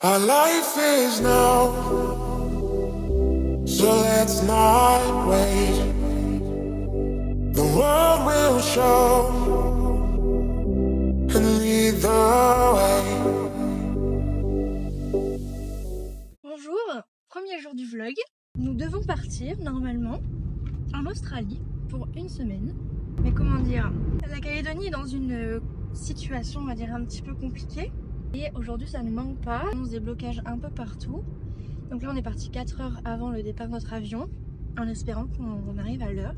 Our life is now, so let's not wait. The world will show and lead the way. Bonjour, premier jour du vlog. Nous devons partir normalement en Australie pour une semaine. Mais comment dire, la Calédonie est dans une situation, on va dire, un petit peu compliquée. Et aujourd'hui ça ne manque pas, on a des blocages un peu partout. Donc là on est parti 4 heures avant le départ de notre avion, en espérant qu'on arrive à l'heure.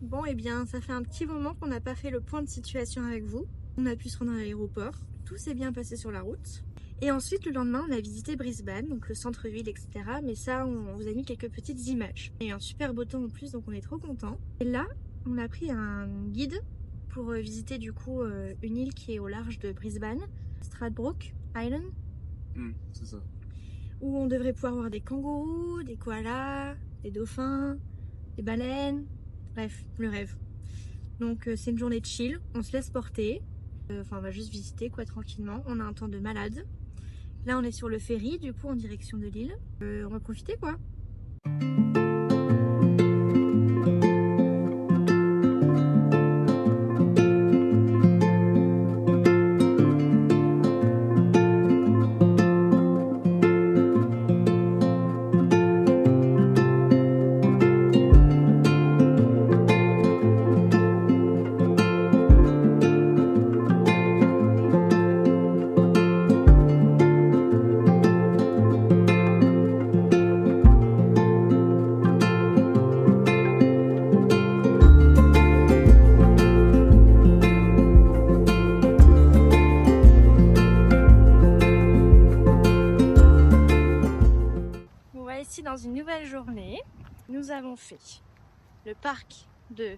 Bon et bien ça fait un petit moment qu'on n'a pas fait le point de situation avec vous. On a pu se rendre à l'aéroport, tout s'est bien passé sur la route. Et ensuite le lendemain on a visité Brisbane, donc le centre-ville etc. Mais ça on vous a mis quelques petites images. Il y a eu un super beau temps en plus donc on est trop contents. Et là on a pris un guide pour visiter du coup une île qui est au large de Brisbane, Stradbroke Island. C'est ça. Où on devrait pouvoir voir des kangourous, des koalas, des dauphins, des baleines. Bref, le rêve. Donc c'est une journée de chill, on se laisse porter. Enfin on va juste visiter quoi tranquillement, on a un temps de malade. Là on est sur le ferry du coup en direction de l'île. On va profiter quoi. Ici dans une nouvelle journée, nous avons fait le parc de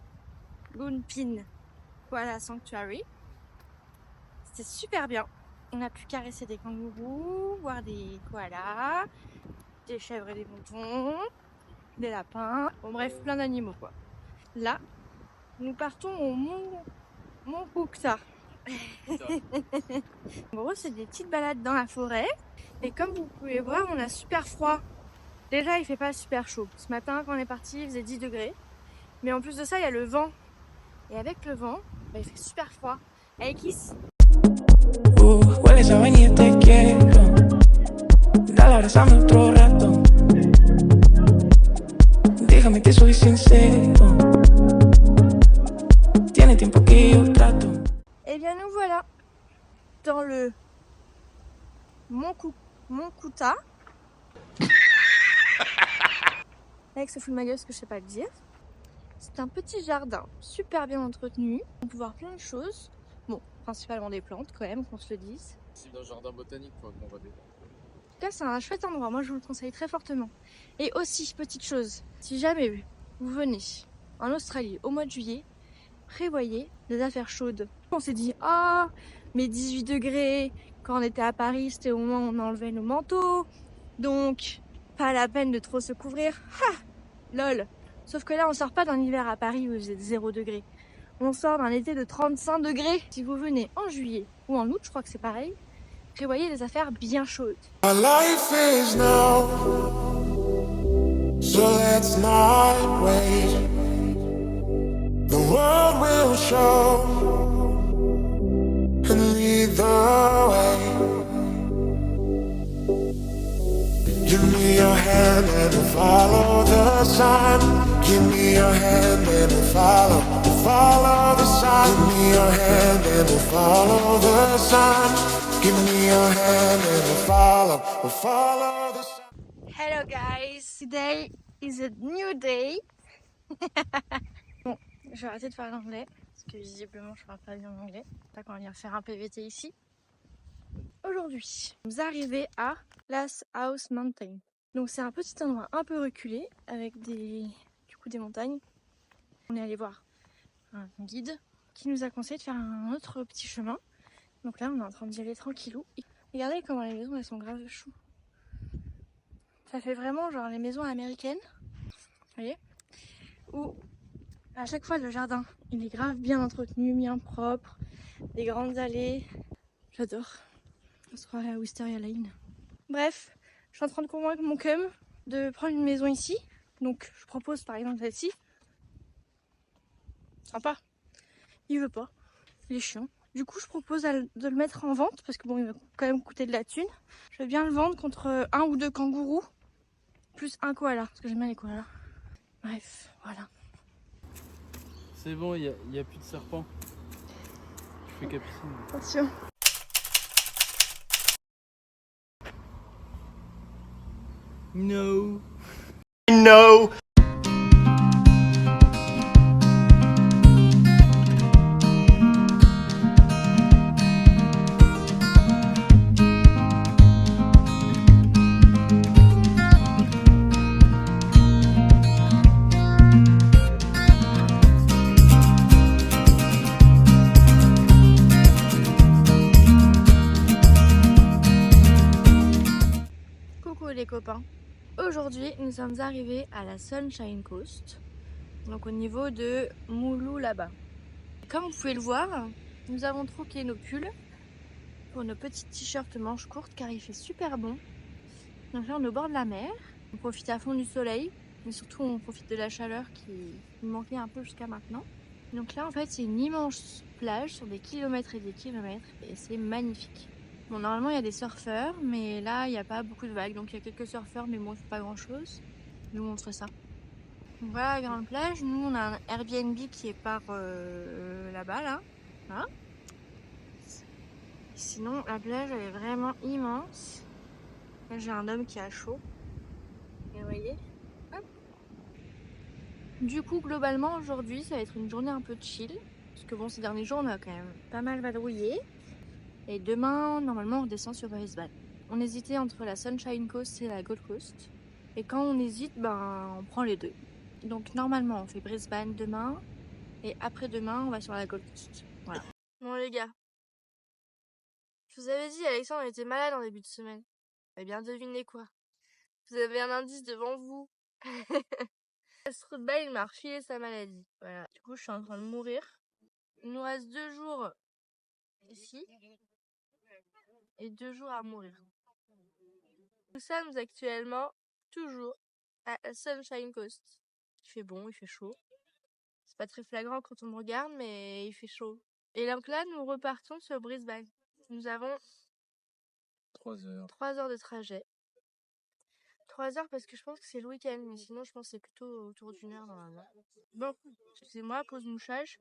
Gunpin Koala Sanctuary. C'était super bien. On a pu caresser des kangourous, voir des koalas, des chèvres et des moutons, des lapins, bon bref plein d'animaux quoi. Là, nous partons au Mont Kukta. En gros c'est des petites balades dans la forêt et comme vous pouvez voir on a super froid. Déjà il fait pas super chaud. Ce matin quand on est parti il faisait 10 degrés. Mais en plus de ça il y a le vent. Et avec le vent, bah, il fait super froid. Allez kiss. Hueles a venir, te quiero. Dale, abrázame otro rato. Déjame que soy sincero. Tiene tiempo que yo trato. Et bien nous voilà dans le Mont Kukta. Avec ce fout de ma gueule ce que je sais pas le dire. C'est un petit jardin super bien entretenu. On peut voir plein de choses. Bon, principalement des plantes quand même, qu'on se le dise. C'est dans le jardin botanique quoi, qu'on va découvrir. En tout cas, c'est un chouette endroit. Moi, je vous le conseille très fortement. Et aussi, petite chose, si jamais vous venez en Australie au mois de juillet, prévoyez des affaires chaudes. On s'est dit, ah, mais 18 degrés, quand on était à Paris, c'était au moment où on enlevait nos manteaux. Donc, pas la peine de trop se couvrir. Ha! Lol. Sauf que là, on sort pas d'un hiver à Paris où il faisait 0 degré. On sort d'un été de 35 degrés. Si vous venez en juillet ou en août, je crois que c'est pareil, prévoyez des affaires bien chaudes. Our life is now, so let's not wait. The world will show and lead the way. Give me your hand and we'll follow the sun. Give me your hand and we'll follow the sun. Give me your hand and we'll follow the sun. Give me your hand and we'll follow the sun. Hello guys, today is a new day. Bon, je vais arrêter de parler anglais parce que visiblement je parle pas bien anglais. Pas qu'on va venir faire un PVT ici. Aujourd'hui, nous sommes arrivés à Glass House Mountain. Donc c'est un petit endroit un peu reculé avec des montagnes. On est allé voir un guide qui nous a conseillé de faire un autre petit chemin. Donc là on est en train d'y aller tranquillou. Et regardez comment les maisons elles sont grave chou. Ça fait vraiment genre les maisons américaines. Vous voyez? Où à chaque fois le jardin il est grave bien entretenu, bien propre. Des grandes allées. J'adore. On se croirait à Wisteria Lane. Bref, je suis en train de convaincre mon cum de prendre une maison ici. Donc je propose par exemple celle-ci. Sympa. Il veut pas. Il est chiant. Du coup je propose de le mettre en vente parce que bon il va quand même coûter de la thune. Je vais bien le vendre contre 1 ou 2 kangourous. Plus un koala. Parce que j'aime bien les koalas. Bref, voilà. C'est bon, il y a plus de serpents. Je fais capucine. Attention. No. No. Coucou les copains. Aujourd'hui nous sommes arrivés à la Sunshine Coast. Donc au niveau de Moulou là-bas. Comme vous pouvez le voir, nous avons troqué nos pulls pour nos petits t-shirts manches courtes car il fait super bon. Donc là on est au bord de la mer. On profite à fond du soleil. Mais surtout on profite de la chaleur qui nous manquait un peu jusqu'à maintenant. Donc là en fait c'est une immense plage sur des kilomètres et des kilomètres. Et c'est magnifique. Bon, normalement il y a des surfeurs, mais là il n'y a pas beaucoup de vagues, donc il y a quelques surfeurs, mais bon, c'est pas grand chose. Je vous montre ça. Donc voilà la grande plage. Nous on a un Airbnb qui est par là-bas, là. Hein. Sinon la plage elle est vraiment immense. Là j'ai un homme qui a chaud. Et vous voyez. Hop. Du coup globalement aujourd'hui ça va être une journée un peu chill. Parce que bon ces derniers jours on a quand même pas mal vadrouillé. Et demain, normalement, on redescend sur Brisbane. On hésitait entre la Sunshine Coast et la Gold Coast. Et quand on hésite, ben, on prend les deux. Donc normalement, on fait Brisbane demain. Et après-demain, on va sur la Gold Coast. Voilà. Bon les gars, je vous avais dit, Alexandre était malade en début de semaine. Eh bien, devinez quoi? Vous avez un indice devant vous. Astrobal, il m'a refilé sa maladie. Voilà. Du coup, je suis en train de mourir. Il nous reste 2 jours ici. Et 2 jours à mourir. Nous sommes actuellement toujours à Sunshine Coast. Il fait bon, il fait chaud. C'est pas très flagrant quand on me regarde, mais il fait chaud. Et donc là, nous repartons sur Brisbane. Nous avons 3 heures. 3 heures de trajet. 3 heures parce que je pense que c'est le week-end, mais sinon je pense que c'est plutôt autour d'1 heure normalement. Bon, excusez-moi, pause mouchage.